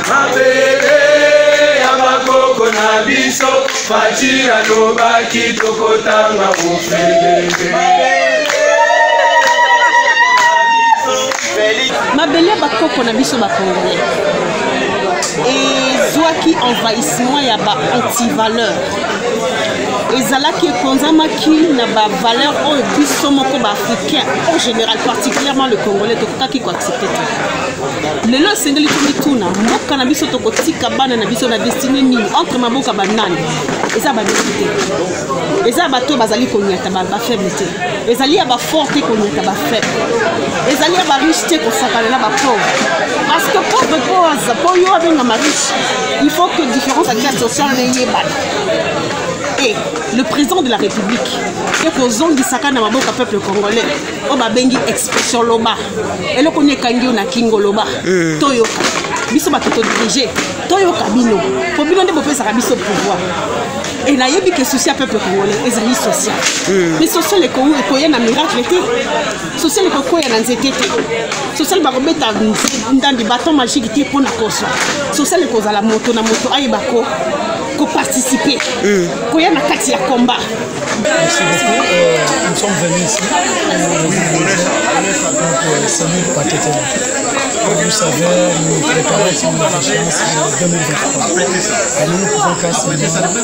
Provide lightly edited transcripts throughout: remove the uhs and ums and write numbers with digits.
mabele ya makoko na biso Fatira lobaki tokotanga mufele mabele bakoko na biso bakongolais ezwaki envahissement ya ba anti-valeur ezalaki ekonzamaki na ba valeur oyo biso moko ba africain en général particulièrement le congolais tokokaki koaccepte te lelo esengeli tomituna mboka na biso tokotika bana na biso na destine nini entre maboka banani eza badesi te eza bato bazali konyata bafaible te ezali ya bafort te konyata bafaible ezali ya bariche te kosakana na bapauvre parce que pauvre poza po yo abengama riche il faut que différence ya classe sociale neyebana. Et le président de la République, qui est zongisaka na maboka peuple congolais, on va bengi expression loba. Et le connaît kangi na kingo loba. Toyoka. Biso ba toto diriger. Toyoka bino. Pour bino de bopé ça biso pouvoir. Et na yebi que souci à peuple congolais, ezali social. Mais social le Congo ekoya na miracle té. Social le Congo ya na nzete té. Social ba robeta dans des bâtons magiques té pour na koso. Social le koza la moto na moto ayebako. Participer. Quand il y a un combat. Merci beaucoup. Nous sommes venus ici pour saluer le Patété. Vous savez, nous préparons une échéance en 2023. Et nous ne pouvons qu'à se réclamer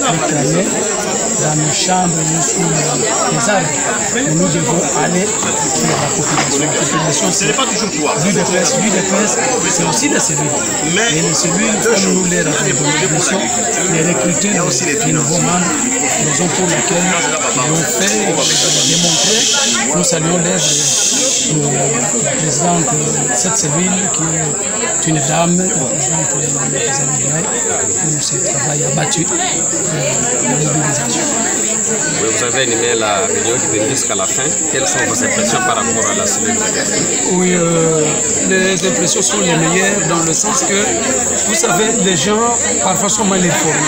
dans nos chambres, sous les arbres. Et nous devons aller sur la population. La population, ce n'est pas toujours toi. Lui de presse, c'est aussi des cellules. Et les cellules, comme nous les rappelons, les recruter les nouveaux membres, raison pour laquelle ils ont fait démontrer. Nous saluons l'œuvre de la présidente de cette cellule qui est une dame, la présidente de pour ce travail abattu de mobilisation. Vous avez animé la réunion qui vient jusqu'à la fin. Quelles sont vos impressions par rapport à la cellule? Oui, les impressions sont les meilleures dans le sens que, vous savez, les gens parfois sont mal informés.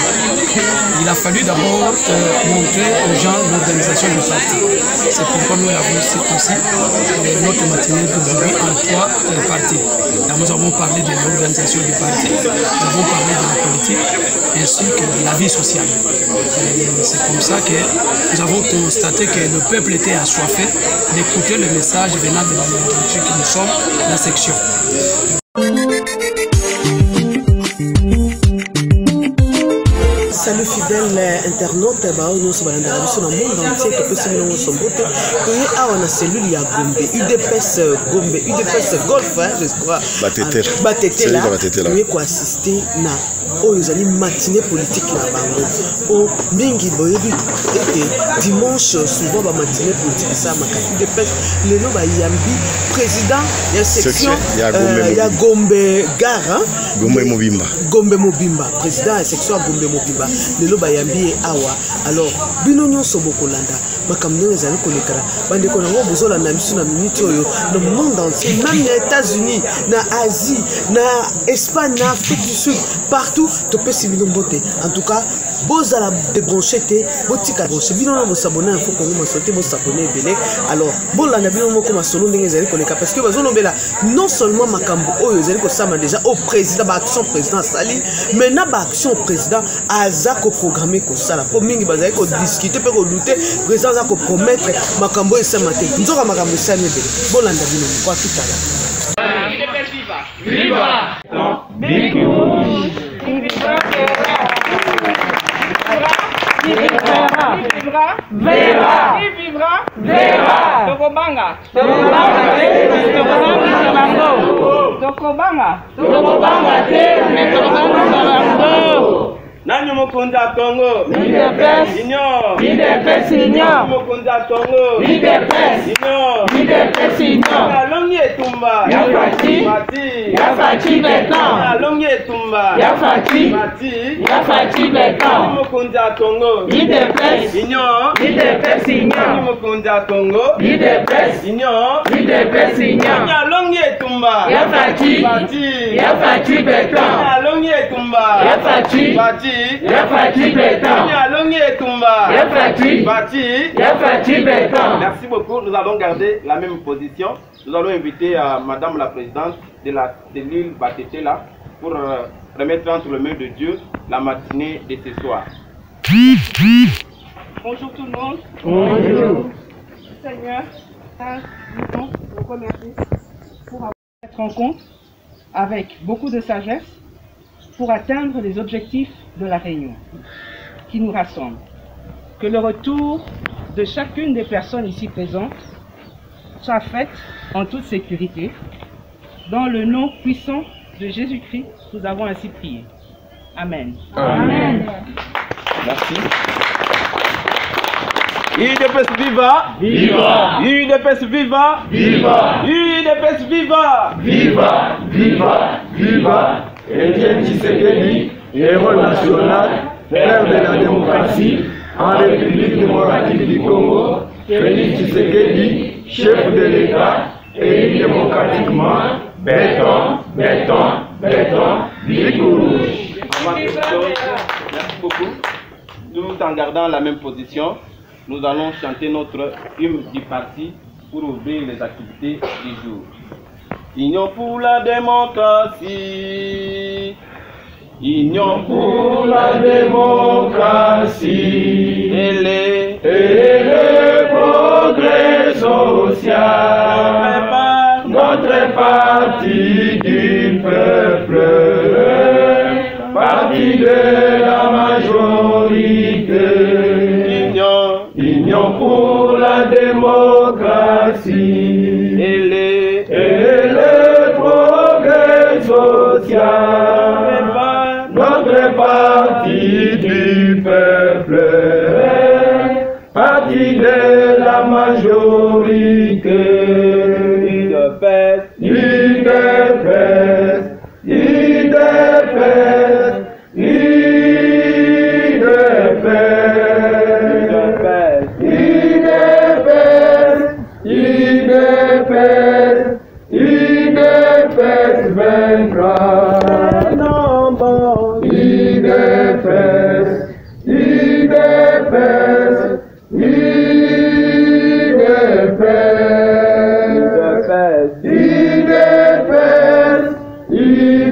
Il a fallu d'abord montrer aux gens l'organisation du parti. C'est pourquoi nous avons aussi notre matinée d'aujourd'hui en 3 parties. Là, nous avons parlé de l'organisation du parti, nous avons parlé de la politique ainsi que de la vie sociale. C'est comme ça que nous avons constaté que le peuple était assoiffé d'écouter le message venant de la majorité que nous sommes, la section. Salut fidèles internautes, nous sommes dans le monde entier, que possible nous sommes votés. Et à la cellule, il y a Gombe, UDPS Golf, je crois. Batété là, nous avons assisté na aux années matinée politique là bango. Au mingi boyebi était dimanche souvent ba matinée politique ça maka UDPS le no ba yambi président ya section ya Gombe Gare, Gombe Mobimba, président ya section Gombe Mobimba. Lelo bayambi awa alors bino nyonso bokolanda makamno ezali kolekala bande ko nango bozola na biso na minute oyo dans le monde entier même les États-Unis na Asie na Espagne na Afrique du Sud partout to pesi bino mbote en tout cas bozala débrancher te botika brancher bino na s'abonner il faut que nous sauter bo s'abonner belé alors bolanda bino moko masolo ndenge ezali koleka parce que bazolobela non seulement makambo oyo ezali ko sama déjà au président ba action président sali mais na ba action président azako programmer ko sala po mingi bazali ko discuter pe ko douter président azako promettre makambo esama te nzoka makambo esami belé bolanda bino kwa tutala. Viva! Nani Mukunda Congo? UDPS Union. UDPS Union. Mukunda Congo. UDPS Union. UDPS Union. Alongi Etumba. Yafati. Mati. Yafati Beton. Alongi Etumba. Yafati. Mati. Yafati Beton. Mukunda Congo. UDPS Union. UDPS Union. Mukunda Congo. UDPS Union. UDPS Union. Alongi Etumba. Yafati. Mati. Yafati Beton. Alongi Etumba. Yafati. Mati. Merci beaucoup. Nous allons garder la même position. Nous allons inviter Madame la Présidente de la cellule Batété là pour remettre entre les mains de Dieu la matinée de ce soir. Bonjour tout le monde. Bonjour. Seigneur, nous vous remercie pour avoir cette rencontre avec beaucoup de sagesse pour atteindre les objectifs de la réunion qui nous rassemble. Que le retour de chacune des personnes ici présentes soit fait en toute sécurité. Dans le nom puissant de Jésus-Christ, nous avons ainsi prié. Amen. Amen. Merci. UDPS viva! Viva! UDPS viva! Viva! UDPS viva! Viva! Viva! Viva! Etienne Tshisekedi, héros national, père de la démocratie, en République démocratique du Congo, Félix Tshisekedi, chef de l'État, élu démocratiquement, béton, béton, béton, Bic rouge. Merci beaucoup. Tout en gardant la même position, nous allons chanter notre hymne du parti pour ouvrir les activités du jour. Union pour la démocratie. Union pour la démocratie. Et le progrès social. Notre parti du peuple. Parti de la majorité. Union pour la démocratie et le progrès social. Notre parti du peuple, parti de la majorité. UDPS, UDPS, UDPS, UDPS vaincra. UDPS, UDPS,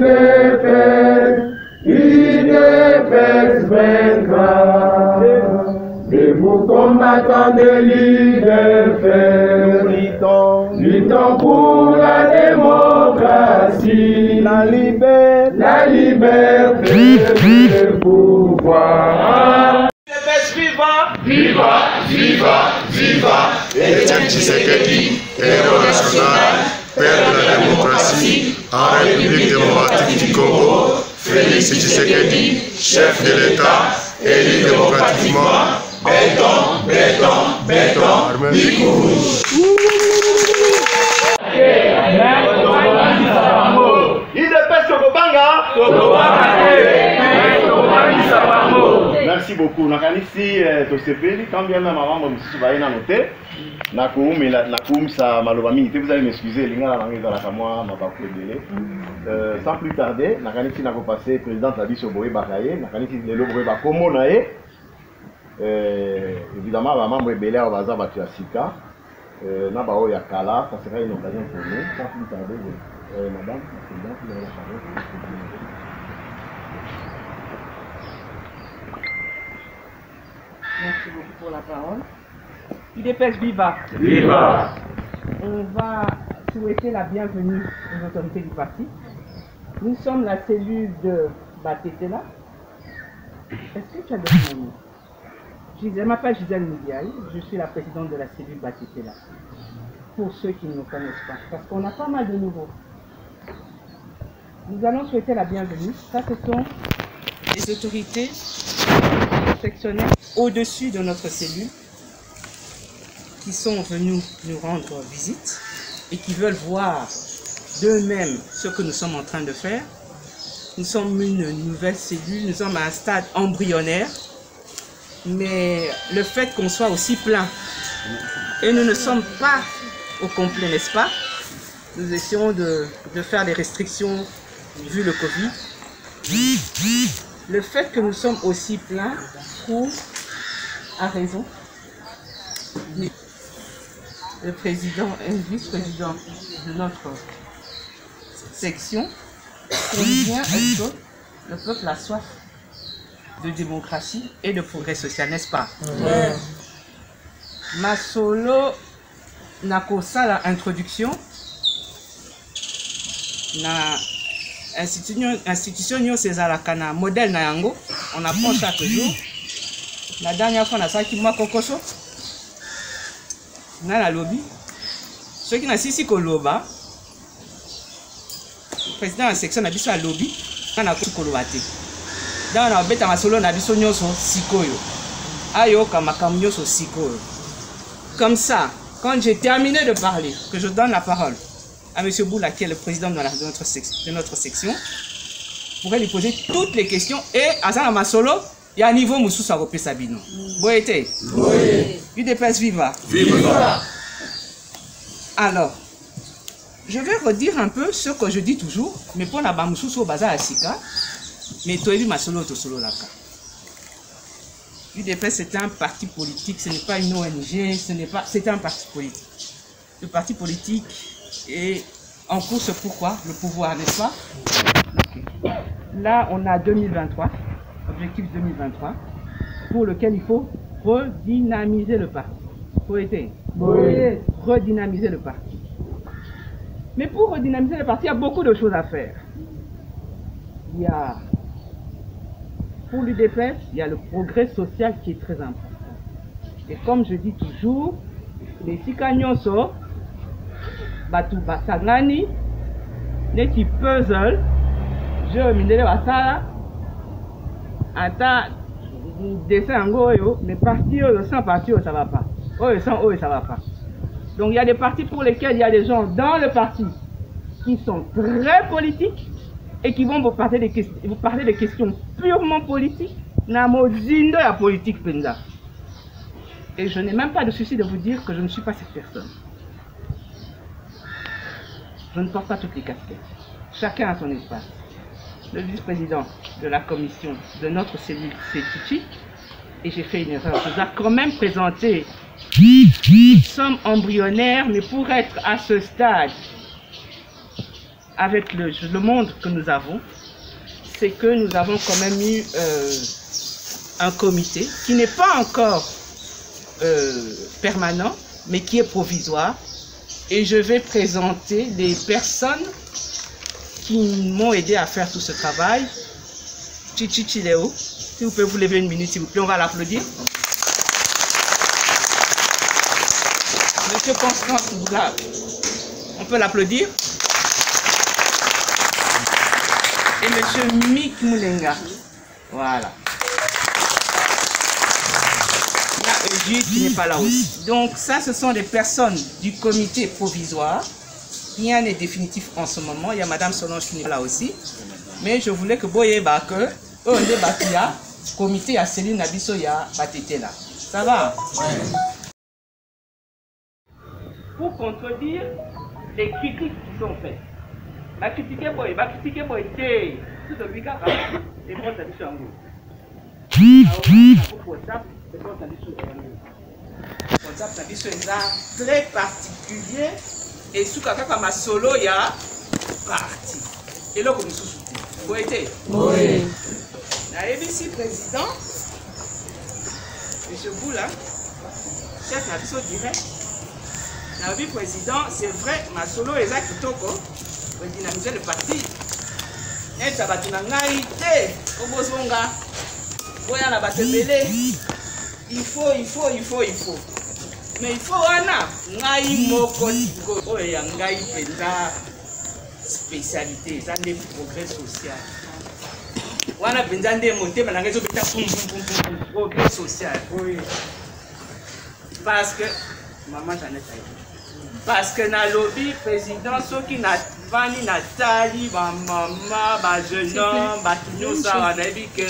UDPS vaincra. Debout combattants de l'UDPS, luttons pour la démocratie, la liberté, le pouvoir. UDPS viva! Viva! Viva! Viva! Etienne Tshisekedi, héros national, père de la démocratie, en République démocratique du Congo, Félix Tshisekedi, chef de l'État, élu démocratiquement, béton, béton, béton, Bic rouge. Merci beaucoup. Nakanisi tosepeli quand bien même avant de va na noter nakoumisa maloba mingi vous allez m'excuser lingala na ngeza la kamwa mabaku délai sans plus tarder nakanisi nako passer président la biso boye bakaye nakanisi lelo boye bakomo na ye évidemment ba membre ebele au bazar batu ya sika na ba o ya kala ça sera une occasion pour nous sans plus tarder madame la présidente vous avez la parole. Merci beaucoup pour la parole. UDPS viva! Viva! On va souhaiter la bienvenue aux autorités du parti. Nous sommes la cellule de Batetela. Est-ce que tu as donné mon nom? Je m'appelle Gisèle Ndiaye, je suis la présidente de la cellule Batetela. Pour ceux qui ne me connaissent pas, parce qu'on a pas mal de nouveaux. Nous allons souhaiter la bienvenue. Ça, ce sont les autorités sectionnaires au-dessus de notre cellule qui sont venus nous rendre visite et qui veulent voir d'eux-mêmes ce que nous sommes en train de faire. Nous sommes une nouvelle cellule, nous sommes à un stade embryonnaire, mais le fait qu'on soit aussi plein et nous ne sommes pas au complet, n'est-ce pas? Nous essayons de faire des restrictions vu le Covid. Le fait que nous sommes aussi pleins prouve à raison le président et le vice-président de notre section combien est-ce que Le peuple a soif de démocratie et de progrès social, n'est-ce pas? Masolo n'a qu'au ça l'introduction na institution César modèle na yango, on apprend chaque jour. La dernière fois on a ça qui m'a kokoso na la lobby. Ceux qui n'a sisi koloba président de la section na biso à lobby na ko kolobate. Dans na beta masolo na biso nyoso sikoyo. Ayo kamakamu nyoso sikoyo. Comme ça, quand j'ai terminé de parler, que je donne la parole à M. Boula, qui est le président de notre section, pourrait lui poser toutes les questions. Et à ça, Masolo, il y a un niveau Moussou Saropé Sabino. Vous été? Oui. UDPS Viva. Viva. Alors, je vais redire un peu ce que je dis toujours, mais pour la Moussou Sou Baza Asika, mais toi, Masolo, to solo laka. L'UDPS, c'est un parti politique, ce n'est pas une ONG, c'est un parti politique. Le parti politique est en course pour quoi? Le pouvoir, n'est-ce pas? Okay. Là, on a 2023, objectif 2023, pour lequel il faut redynamiser le parti. Faut aider. Oui. Redynamiser le parti. Mais pour redynamiser le parti, il y a beaucoup de choses à faire. Il y a... Pour l'UDPS, il y a le progrès social qui est très important. Et comme je dis toujours, les Sikanyoso, Batu Basangani, les petits puzzles, je minere Basala, Ata, dessin en goyo, mais parti, sans parti, ça va pas. Sans ça va pas. Donc il y a des partis pour lesquels il y a des gens dans le parti qui sont très politiques, et qui vont vous parler de questions purement politiques, namozindo la politique penda. Et je n'ai même pas de souci de vous dire que je ne suis pas cette personne. Je ne porte pas toutes les casquettes. Chacun a son espace. Le vice-président de la commission de notre cellule, c'est Chichi, et j'ai fait une erreur. Je dois quand même présenter. Nous sommes embryonnaires, mais pour être à ce stade, avec le monde que nous avons, c'est que nous avons quand même eu un comité qui n'est pas encore permanent, mais qui est provisoire. Et je vais présenter les personnes qui m'ont aidé à faire tout ce travail. Chichi Chiléo, si vous pouvez vous lever une minute, s'il vous plaît, on va l'applaudir. Monsieur Constance Boula, on peut l'applaudir. Et monsieur Mick Moulenga. Voilà. Il y a Eugène qui n'est pas là aussi. Donc ça, ce sont des personnes du comité provisoire. Rien n'est définitif en ce moment. Il y a madame Solange qui n'est pas là aussi. Mais je voulais que Boye Bake, on débat qu'il y a, comité à Céline Nabiso, il y a Batete là. Ça va? Pour contredire les critiques qui sont faites. Va critiquer boy, t'es tout le week-end, et moi ça dit sur un goût. WhatsApp, c'est moi ça dit sur un goût. WhatsApp ça dit sur un art très particulier, et sous kaka ma solo il y a parti. Et là comme sous soutien. Vous êtes? Oui. La ABC président, monsieur Boula, chef Nabiso direct. La vice-président, c'est vrai, ma solo est là qui toque. Pour dynamiser le parti. Il faut. Mais il faut spécialité, ça n'est progrès social. On a besoin de monter, mais progrès social. Parce que, maman, j'en ai taillé. Parce que dans le lobby, président, ceux qui n'ont pas ni Nathalie, ma maman, ma jeune homme, ma tout ça, on a dit que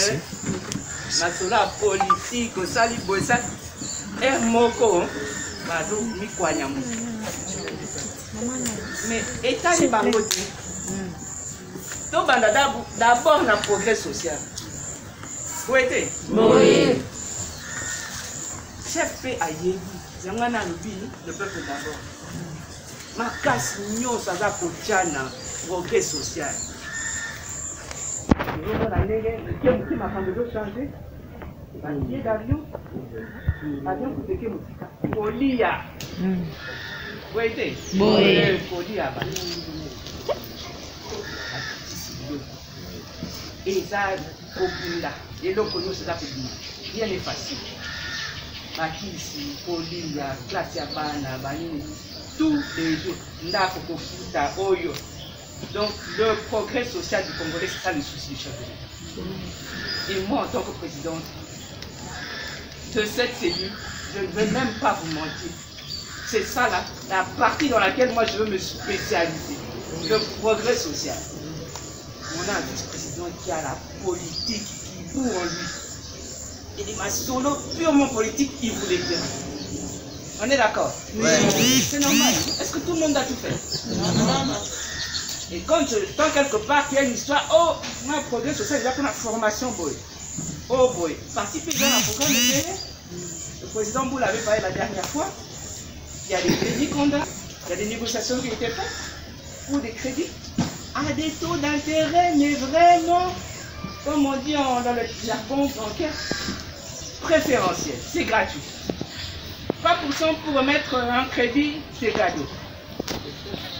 la politique, ça, ça, et moko, mais état de bangote, d'abord le progrès social. Vous êtes? Oui. Chef fait aïe, le peuple d'abord. Ma casse, nous, ça va pour Tchana, progrès social. changer. Billet d'avion. Avion pour que Moutika. Polia. Oui. Polia. Et ça, Popula. Et l'eau que nous, c'est la petite. Rien n'est facile. Makisi, Polia, Classe Yabana, Banini. Tous les jours. Ndafokofuta, Oyo. Donc, le progrès social du Congolais, c'est ça le souci du chef de l'État. Et moi, en tant que présidente de cette cellule, je ne veux même pas vous mentir. C'est ça la partie dans laquelle moi je veux me spécialiser. Le progrès social. On a un vice-président qui a la politique qui bout en lui. Il est ma solo purement politique, il voulait dire. On est d'accord? Oui. C'est normal. Est-ce que tout le monde a tout fait? Non. Et quand je tends quelque part qu'il y a une histoire, oh, moi, progrès social, il y a une formation, boy. Oh, boy. Participer dans un programme de le président Bou l'avait parlé la dernière fois. Il y a des crédits qu'on a, il y a des négociations qui étaient faites pour des crédits à des taux d'intérêt, mais vraiment, comme on dit dans le jargon bancaire, préférentiel. C'est gratuit. 3% pour remettre un crédit, c'est cadeau.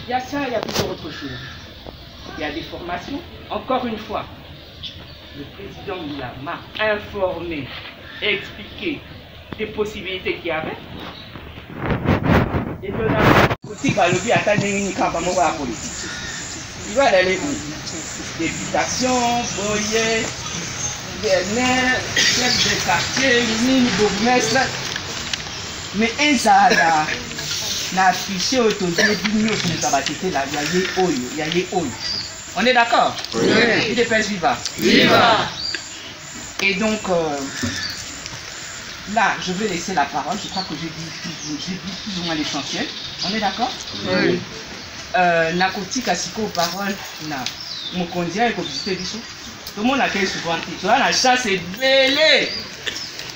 Il y a ça, il y a plusieurs autres choses. Il y a des formations. Encore une fois, le président m'a informé, expliqué des possibilités qu'il y avait. Et de la politique, il va aller où? Députation, boyer, gouverneur, chef de quartier, mini bourgmestre. Mais un ça là. Na affiché autorisé d'union sur les abattés là, il y a les oyo. On est d'accord? Oui. Il est viva. Viva. Et donc là, je vais laisser la parole. Je crois que j'ai dit plus ou moins l'essentiel. On est d'accord? Oui. Nakoti Kasiko parole na Mokondia et Kobisté Bissou. Tout le monde a quel souvent titre. La chasse est belée.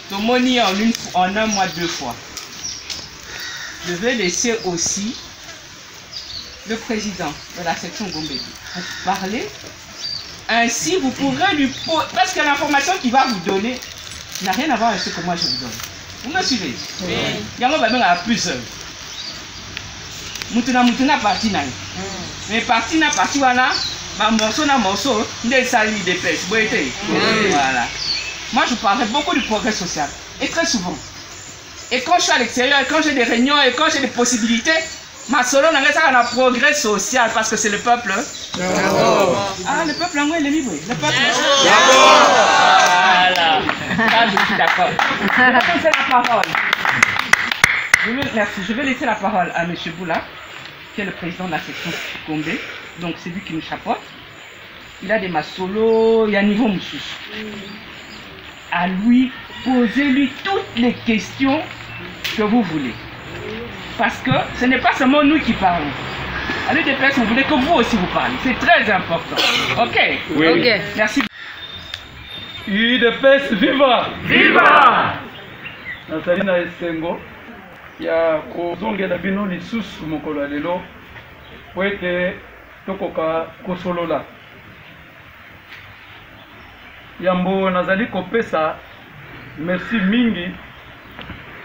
Tout le monde y en un mois 2 fois. Je vais laisser aussi le président de la section Gombédi parler. Ainsi, vous pourrez lui poser... Parce que l'information qu'il va vous donner n'a rien à voir avec ce que moi je vous donne. Vous me suivez? Oui. Il y a un plusieurs. Moutuna parti na. Mais parti na parti wana, ma morceau na morceau, des salis des pêches. Voilà. Moi je parlerai beaucoup du progrès social. Et très souvent. Et quand je suis à l'extérieur, quand j'ai des réunions et quand j'ai des possibilités, ma solo n'a rien à progrès social parce que c'est le peuple. Ah, le peuple anglais, il est libre. Le peuple. Voilà. Là, je suis d'accord. Je vais laisser la parole. Merci. Je vais laisser la parole à M. Boula, qui est le président de la section Gombe. Donc, c'est lui qui nous chapeaute. Il a des massolos, il y a un niveau moussous. À lui, posez-lui toutes les questions que vous voulez. Parce que ce n'est pas seulement nous qui parlons. À l'UDPS, vous voulez que vous aussi vous parlez. C'est très important. Ok? Oui. Ok. Merci. UDPS, viva! Viva! Nazali na esengo ya kozongela bino lisusu mokolo lelo po ete tokoka kosolola. Yambo nazali kopesa merci mingi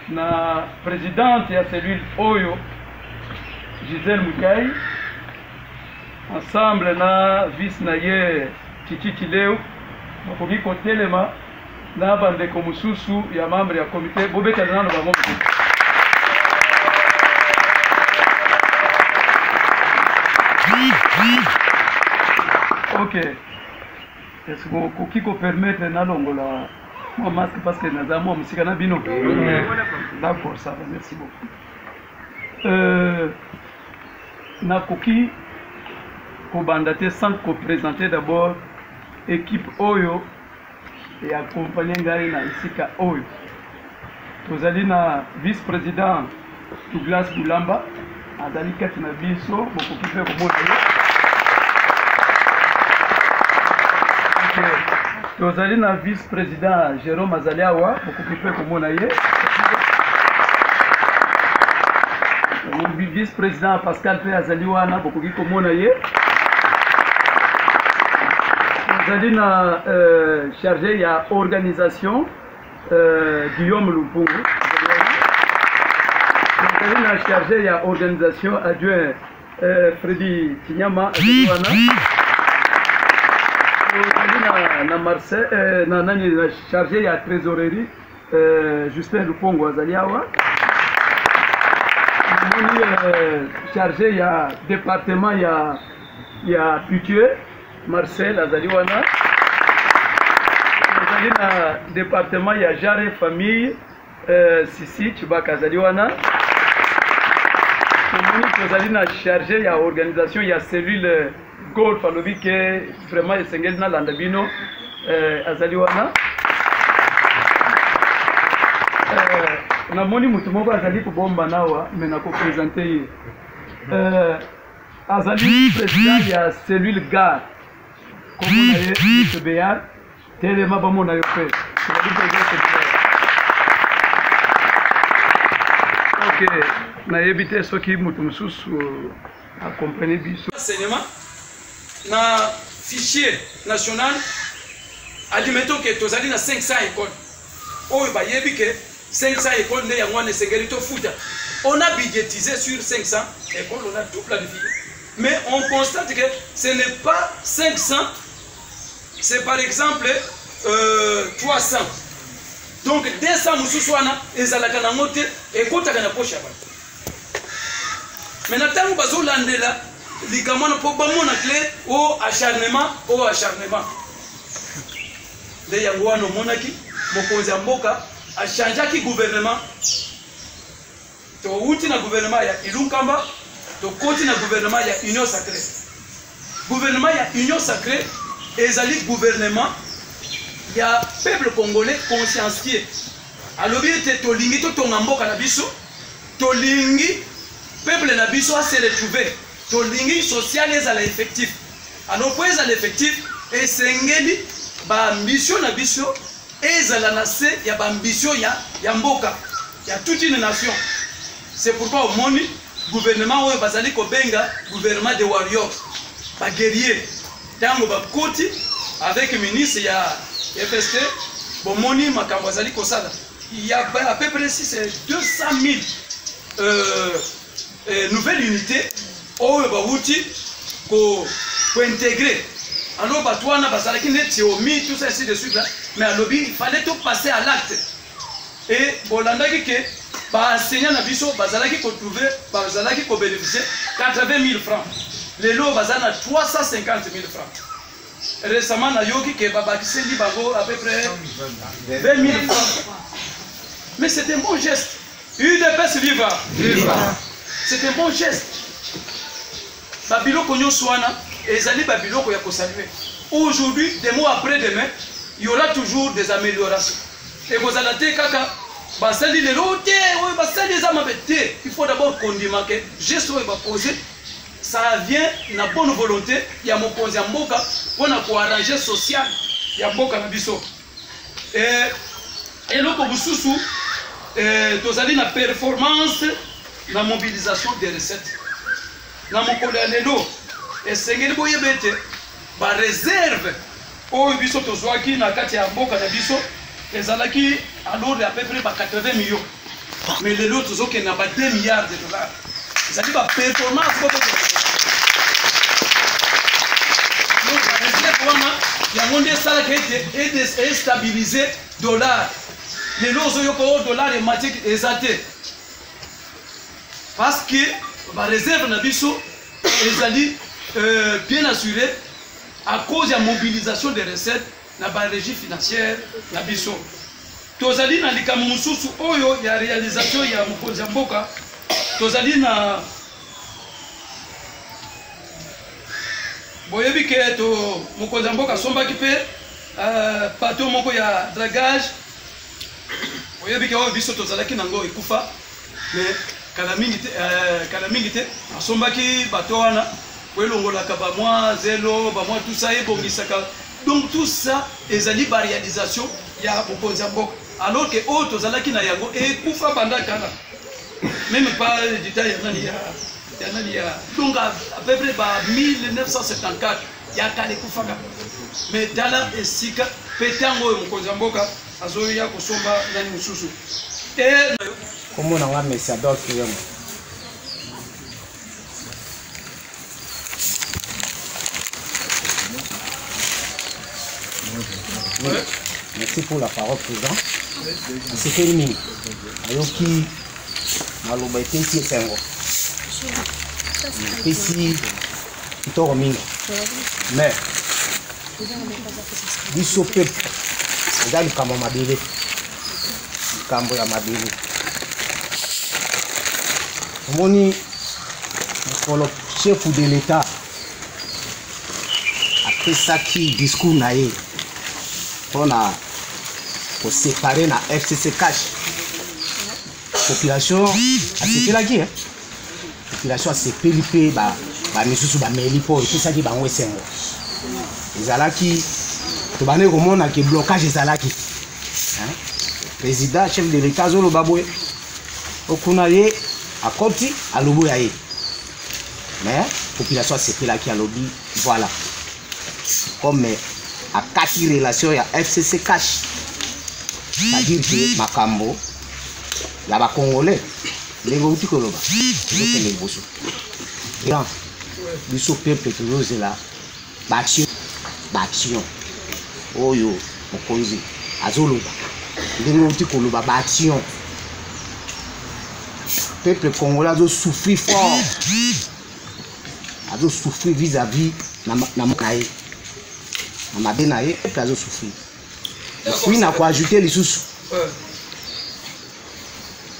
na présidente ya cellule Oyo Gisèle Moukai ensemble na vice naye Chichichi Leo bakoki kotelema na bandeko mosusu ya membre ya comité bobeta nano bango ok. Est-ce que vous pouvez permettre de l'ongola mon masque parce que nous avons un bino. D'accord, ça va, merci beaucoup. Nakoki Kobandate sans présenter d'abord équipe Oyo et accompagner Ngai na Isika Oyo. Nous allons na vice-président Douglas Boulamba, Adali Katina Biso, beaucoup faire comme nous allons na vice-président Jérôme Azaliawa, beaucoup plus peu comme on a eu. Vice-président Pascal P. Azaliwana, beaucoup plus comme on a eu. Zadina chargé, il y a organisation, Guillaume Lupungu. Zadina chargé, il y a organisation, adjoint Freddy Tinyama. Na Marseille, na chargé, il y a trésorerie, Justin Lupungu Azaliawa. Chargé, il y a département, il y a Putieux, Marcel Azaliwana. Dans le département, il y a Jaré Famille, Sissi, Chubak Azaliwana. Dans chargé, il y a organisation, il y a cellule Golf Alobi qui est vraiment essentiel dans l'Andabino Azaliwana. Namoni mutumogo azali kubomba nawa mena ko présenter azali président ya cellule gare comme on a eu CBA tellement bon on a eu fait OK na éviter ce qui mutumsusu accompagner biso enseignement na fichier national admettons que tozali na 500 écoles oyo ba yebi que 500 écoles ne yangwane sécurité foot. On a budgétisé sur 500 écoles, on a tout planifié. Mais on constate que ce n'est pas 500, c'est par exemple 300. Donc 200 mususwana ezalaka na mote ekota kana poche ba. Mais na tango bazolandela likamona po bamona clé au acharnement. De yangwana monaki mokonzi mboka a changé qui gouvernement to outi na gouvernement ya Ilunkamba to koti na gouvernement ya Union Sacrée ezali gouvernement ya peuple congolais consciencieux alobi ete tolingi to tonga mboka na biso tolingi peuple na biso a se retrouver tolingi social ezala effectif alors pour ezala effectif esengeli ba ambition na biso ezala na se ya ambition ya mboka ya toute une nation. C'est pourquoi au moni gouvernement oyo bazali ko benga gouvernement de warriors ba guerrier tango ba koti avec ministre ya FST bon moni makambo bazali ko sala il y a à peu près 200 000 nouvelles unités oyo ba wuti ko intégrer. Alors, Batouana, Basalaki, Théomi, tout ça, ainsi de suite. Mais à l'objet, il fallait tout passer à l'acte. Et Bolanda, qui est enseignant à Bisso, Basalaki, qu'on trouvait, Basalaki, qu'on bénéficiait 80 000 francs. Les lots, Basana, 350 000 francs. Récemment, Nayoki, qui est Babakissé, Bago, à peu près 20 000 francs. Mais c'est un bon geste. UDPS viva. C'est un bon geste. Babilo Konyo Swana. Et Zali Babiloko ya saluer. Aujourd'hui, des mois après demain, il y aura toujours des améliorations. Et vous allez kaka, basali les routes, basali les amabete. Il faut d'abord qu'on dise que geste va poser, ça vient na bonne volonté. Il y a mon posé en boka pour arranger social. Il y a boka na biso. Et l'autre boussousou, vous allez na performance, la mobilisation des recettes. Na mon collègue et c'est que vous avez ba réserve au biso tozwaki na kati ya mboka na biso ezalaki alors à peu près 80 millions mais les autres ont n'a pas 2 milliards de dollars ça dit ba performance donc la réserve wana ya monde sala qui est stabiliser dollar les autres yo ko dollar et matique exalté parce que ba réserve na biso ezali bien assuré à cause de la mobilisation des recettes dans la régie financière la biso. Tozali na likamususu oyo ya réalisation ya mokonzi mboka. Tozali na boyebi ke to mokonzi mboka somba kipe pato moko ya dragage. Boyebi ke oyo biso tozalaki nango ekufa mais kala mingi te asombaki bato wana tout ça donc tout ça ezali ba réalisation ya mokonzi mboka alors que autres zalaki na yango et kufa banda kana même pas détail ya donc à peu près 1974 ya kale kufaka me dala esika petango yo mokonzi ya mboka azoya kosomba nani mosusu te komona nga mesiador kiyemo. Merci pour la parole, président. C'est terminé. Ayoki maloba etenti esengo. Ici, kitoko mingi. Mais biso peuple eza likambo mabele. Likambo ya mabele. Omoni mokolo chef de l'État apesaki discours na ye mpona koséparer na FCC cash. Population asepelaki population asepeli mpe bamisusu bameli mpo epesaki bango esengo. Ezalaki tobandeki komona ke blocage ezalaki président chef de l'État azoloba boye okuna ye akoti alobo ya ye mais population asepelaki alobi voilà comme akati relation ya FCC cash, c'est-à-dire que makambo ya ba congolais lengo uti koloba ezokende liboso grand biso peuple tozozela baaction oyo mokonzi azoloba lengo uti koloba baaction. Peuple congolais a souffert fort, a souffert vis-à-vis na mokaye na mabenaye, peuple a souffert. Puis n'a pas ajouté les sous.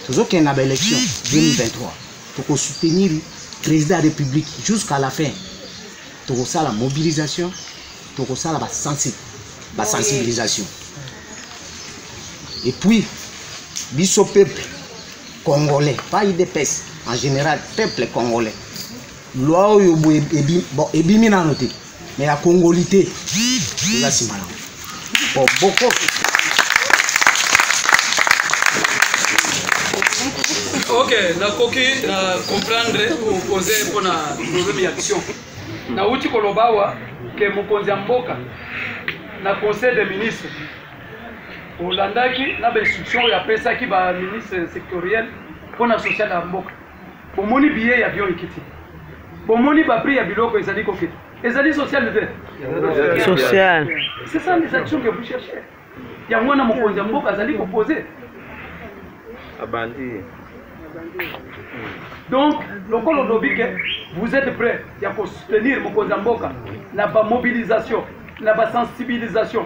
Toujours qu'il y a une élection 2023 pour soutenir le président de la République jusqu'à la fin. Pour ça la mobilisation, pour ça la sensibilisation. Et puis, biso peuple congolais, pas IDPS, en général, peuple congolais. Loi ebimi na noté, mais la congolité, c'est là c'est malin. Pour beaucoup. Ok, nakoki na comprendre ou poser pour na problème d'action. Na uti kolobawa ke mokonzi ya mboka na conseil des ministres. Olandaki na ba instruction ya pesa ki ba ministre sectoriel pour na social ya mboka. Bomoni billet ya avion ikiti. Bomoni ba prix ya biloko ezali kokiti. Ezali social de social. C'est ça les actions que vous cherchez. Ya mwana mokonzi ya mboka azali proposer. Abandi. Donc, vous êtes prêts à soutenir Mokozamboka, la mobilisation, la sensibilisation.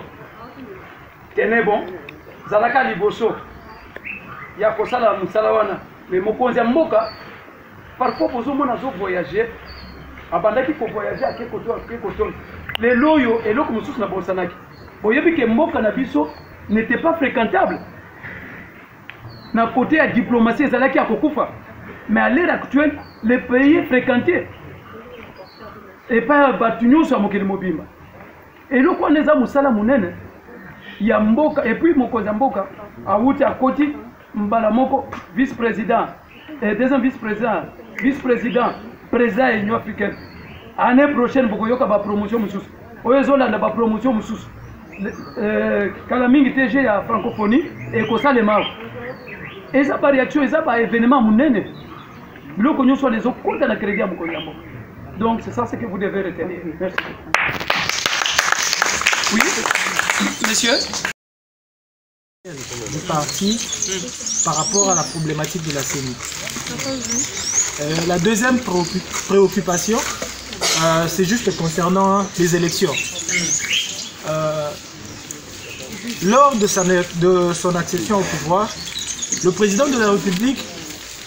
Tenez bon, Zalaka Liboso, Yakosala Moussalawana, mais Mokozamboka, parfois vous avez voyager, avant qu'il faut voyager à quelque chose. Les loyaux et l'autre Moussous n'a pas sanaki. Vous voyez que Mboka Nabiso n'était pas fréquentable. Na côté la diplomatie ezalaki akokufa, mais à l'heure actuelle les pays fréquentés et pas batunyo sur mokili mobimba et le quoi neza musala munene ya mboka et puis mokonzi mboka awuti akoti mbala moko vice-président et deuxième vice-président président de l'Union africaine. Année prochaine bokoyoka ba promotion mususu oyo zolanda ba promotion mususu kala mingi TG ya francophonie et kosalema. Et ça par réaction, et ça par événement munene. Nous connaissons les autres comptes dans la crédit à Mokoyambo. Donc c'est ça ce que vous devez retenir. Merci. Oui, monsieur. Du parti par rapport à la problématique de la CENI. La deuxième préoccupation, c'est juste concernant les élections. Lors de son accession au pouvoir, le président de la République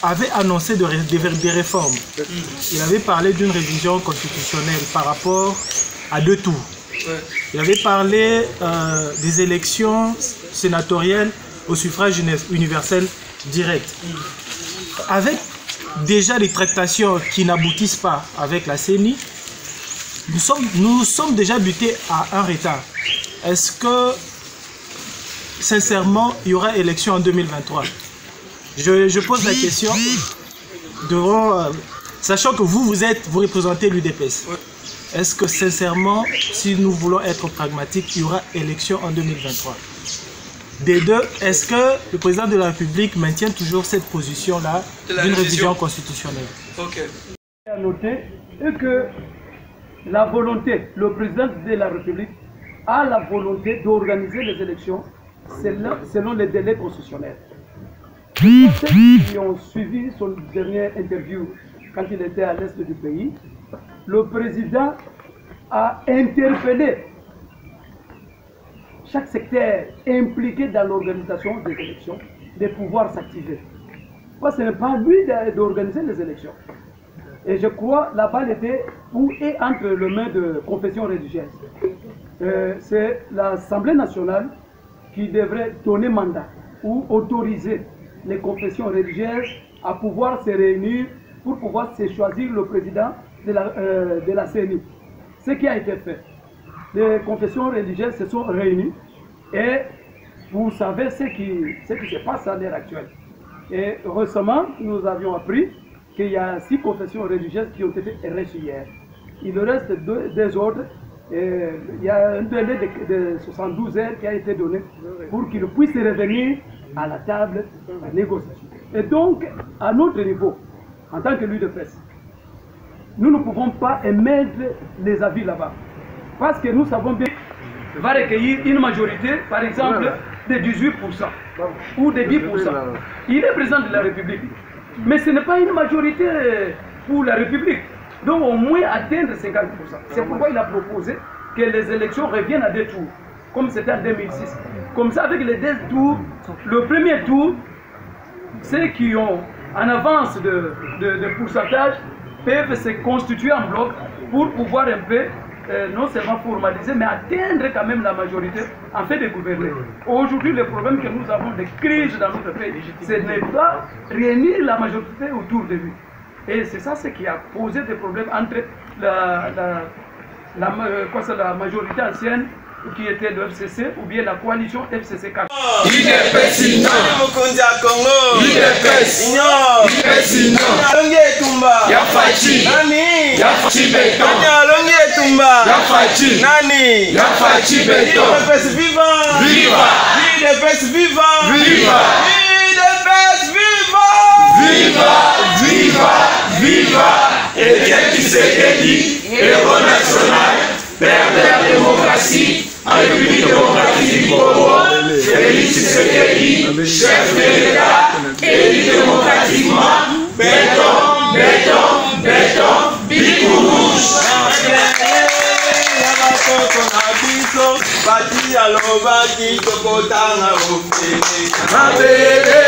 avait annoncé des réformes. Il avait parlé d'une révision constitutionnelle par rapport à 2 tours. Il avait parlé des élections sénatoriales au suffrage universel direct. Avec déjà des tractations qui n'aboutissent pas avec la CENI, nous sommes déjà butés à un retard. Est-ce que sincèrement, il y aura élection en 2023. Je pose la question devant, sachant que vous représentez l'UDPS. est-ce que sincèrement, si nous voulons être pragmatiques, il y aura élection en 2023? Des deux, est-ce que le président de la République maintient toujours cette position-là d'une révision constitutionnelle? Ok. À noter que la volonté, le président de la République a la volonté d'organiser les élections selon les délais constitutionnels. Ceux qui ont suivi son dernière interview quand il était à l'est du pays, le président a interpellé chaque secteur impliqué dans l'organisation des élections de pouvoir s'activer. Parce que ce n'est pas lui d'organiser les élections. Et je crois la balle était entre les mains de confession religieuse. C'est l'Assemblée nationale qui devrait donner mandat ou autoriser les confessions religieuses à pouvoir se réunir pour pouvoir se choisir le président de la CENI. Ce qui a été fait. Les confessions religieuses se sont réunies et vous savez ce qui se passe à l'heure actuelle. Et récemment, nous avions appris qu'il y a 6 confessions religieuses qui ont été reçues hier. Il reste deux autres. Et il y a un délai de 72 heures qui a été donné pour qu'ils puissent revenir à la table de négociation. Et donc, à notre niveau, en tant que l'UDPS, nous ne pouvons pas émettre les avis là-bas. Parce que nous savons bien qu'il va recueillir une majorité, par exemple, de 18% ou de 10%. Il est président de la République. Mais ce n'est pas une majorité pour la République. Donc au moins atteindre 50%. C'est pourquoi il a proposé que les élections reviennent à 2 tours, comme c'était en 2006. Comme ça, avec les 2 tours, le premier tour, ceux qui ont en avance de pourcentage peuvent se constituer en bloc pour pouvoir un peu, non seulement formaliser, mais atteindre quand même la majorité en fait de gouverner. Aujourd'hui, le problème que nous avons de crise dans notre pays, c'est de ne pas réunir la majorité autour de lui. Et c'est ça ce qui a posé des problèmes entre la majorité ancienne qui était le FCC ou bien la coalition FCC4. UDPS Mukunza Congo. UDPS Longue Tumba. Yafachi. Nani? Yafachi Beton. Longue Tumba. Yafachi. Nani? Yafachi Beton. UDPS viva. Viva. UDPS viva. Viva. UDPS viva. Viva. Viva. Viva. Etienne Tshisekedi, héros national, père de la démocratie, en République démocratique du Congo, Félix Tshisekedi, chef de l'État, élu démocratiquement, béton, béton, béton, big rouge. Bati alobaki tokotanga ofele. Mabele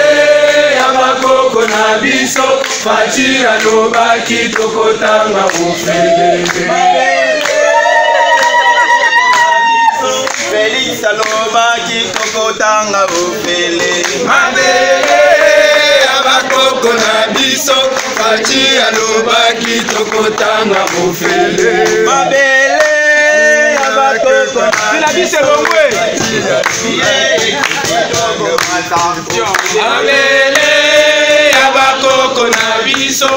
abakoko na biso. Bati alobaki tokotanga ofele. Félix alobaki tokotanga ofele. Mabele abakoko na biso. Bati alobaki tokotanga ofele. Mabele la vie c'est l'ongwe. Amele abakoko na biso.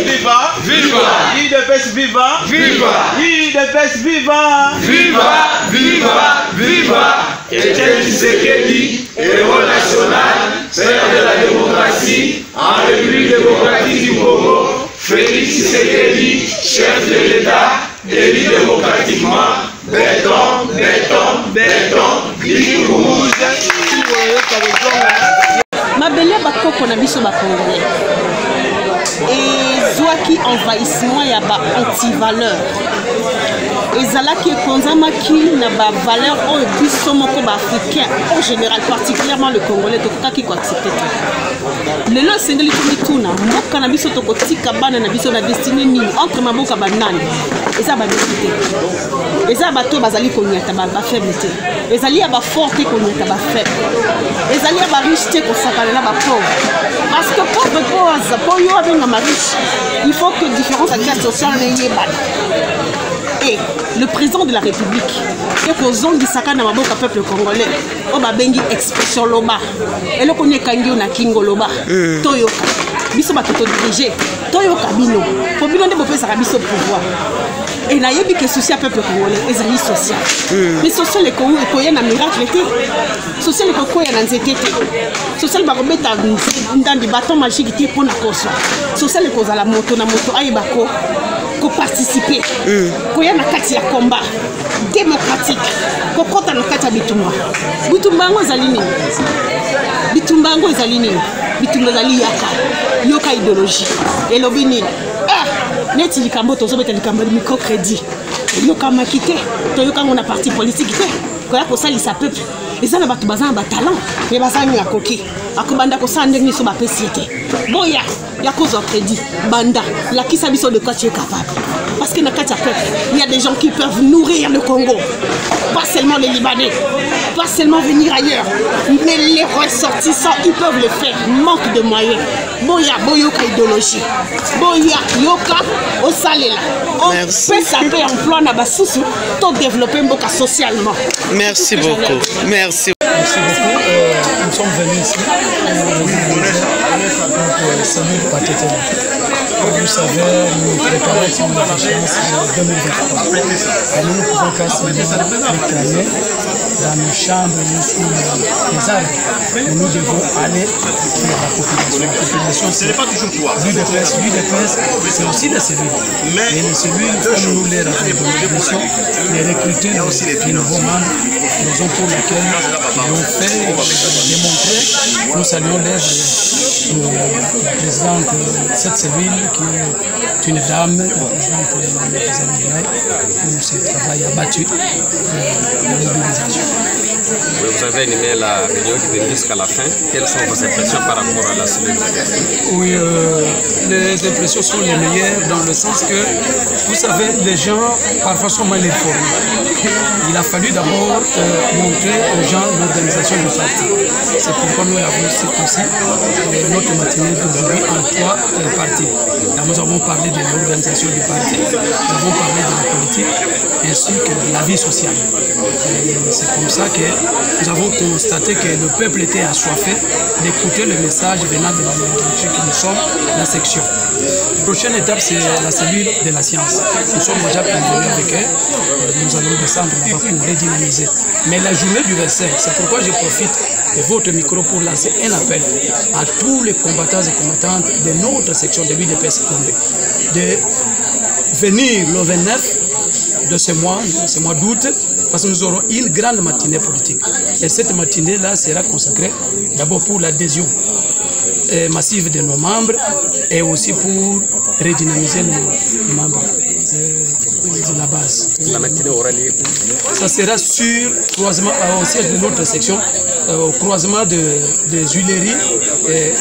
Viva. Viva. UDPS viva. Viva. UDPS viva. Viva. Viva. Viva. Etienne Tshisekedi, héros national, père de la démocratie, en République démocratique du Congo. Félix Tshisekedi, chef de l'État, élu démocratiquement, béton, béton, béton, big rouge. Mabele bakoko na biso ba Congolais. Et zwaki envahissement ya ba anti-valeur. Ezalaki konzamaki na ba valeur oyo biso moko ba africain en général, particulièrement le Congolais tokaki ko accepter. Lelo sengeli tumituna mboka na biso tokotika bana na biso na destiné nini entre maboka banani. Eza ba décidé. Eza bato bazali konyata ba faible te. Ezali ya ba forte konyata ba faible. Ezali ya ba riche te ko sakana na ba pauvre. Parce que pauvre pose pour yo avec ma riche, il faut que différence à classe sociale n'ayez pas. Et le président de la République, qui est posant du sakana maboka peuple congolais, on va bengi expression loba. Et le connaît kangi na kingo loba. Toyoka. biso bato todirige toyoka bino po bino nde bopesaka biso pouvoir et nayebi que souci à peuple congolais ezali social mais social ekoya na miracle te social ekokoya na nzete te social bakobeta ndandi baton magique te mpona koso social ekozala moto na moto ayeba koparticiper koya na kati ya combat démocratique kokota na kati ya bitumba yango ezali nini bitumba yango ezali nini bitumba ezali yoka idéologie elobi nini neti likambo tozobeta likambo ya microcrédit eyokamaki te toyokango na parti politique te koya kosalisa peuple eza na bato baza na batalent me baza nini akoki akobanda kosala ndenge nyonso bapesi ye te boya ya kozwa crédit banda lakisa biso de quoi tu es capable parce que na kati ya peuple il y a des gens qui peuvent nourrir le Congo pas seulement les Libanais pas seulement venir ailleurs mais les ressortissants ils peuvent le faire manque de moyens boya boyoka idéologie boya yoka osalela on peut saper emploi na basusu to développer mboka socialement. Merci beaucoup. Merci beaucoup. Nous sommes venus ici pour saluer Patété. Vous savez, nous préparons une échéance 2023. Et nous ne pouvons qu'à se réclamer dans nos chambres, ici, les arbres. Nous devons aller vers la population. La population, ce n'est pas toujours toi. L'UDPS, c'est aussi des cellules. Et les cellules, comme nous les avons donné de mission, les recruter les nouveaux membres, raison pour laquelle ils ont fait démontrer. Nous saluons la présidente de cette cellule qui est une dame, la présidente des Améliorés, pour ce travail abattu de mobilisation. Vous avez animé la réunion qui vient jusqu'à la fin. Quelles sont vos impressions par rapport à la cellule? Oui, les impressions sont les meilleures dans le sens que, vous savez, les gens parfois sont mal informés. Il a fallu d'abord montrer aux gens l'organisation du parti. C'est pourquoi nous avons circoncis notre matinée d'aujourd'hui en 3 parties. Là, nous avons parlé de l'organisation du parti, nous avons parlé de la politique ainsi que de la vie sociale. C'est comme ça que nous avons constaté que le peuple était assoiffé d'écouter le message venant de la hiérarchie que nous sommes, la section. La prochaine étape, c'est la cellule de la science. Nous sommes déjà convenus avec eux. Nous allons descendre là-bas pour redynamiser. Mais la journée du 25, c'est pourquoi je profite de votre micro pour lancer un appel à tous les combattants et combattantes de notre section de l'UDPS de venir le 29 de ce mois d'août, parce que nous aurons une grande matinée politique. Et cette matinée-là sera consacrée d'abord pour l'adhésion massive de nos membres et aussi pour redynamiser nos membres de la base. La matinée aura lieu. Ça sera sur croisement au siège de notre section, au croisement des Huileries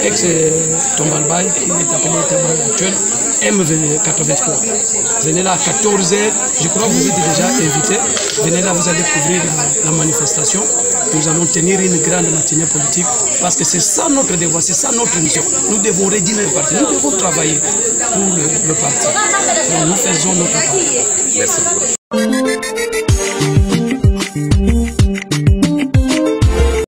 ex-Tombalbaye, qui est appelé Tombalbaye actuel, M83. Venez là à 14h, je crois que vous êtes déjà invités. Venez là, vous allez couvrir la manifestation. Nous allons tenir une grande matinée politique parce que c'est ça notre devoir, c'est ça notre mission. Nous devons redynamiser le parti, nous devons travailler pour le parti. Donc nous faisons notre part. Merci beaucoup.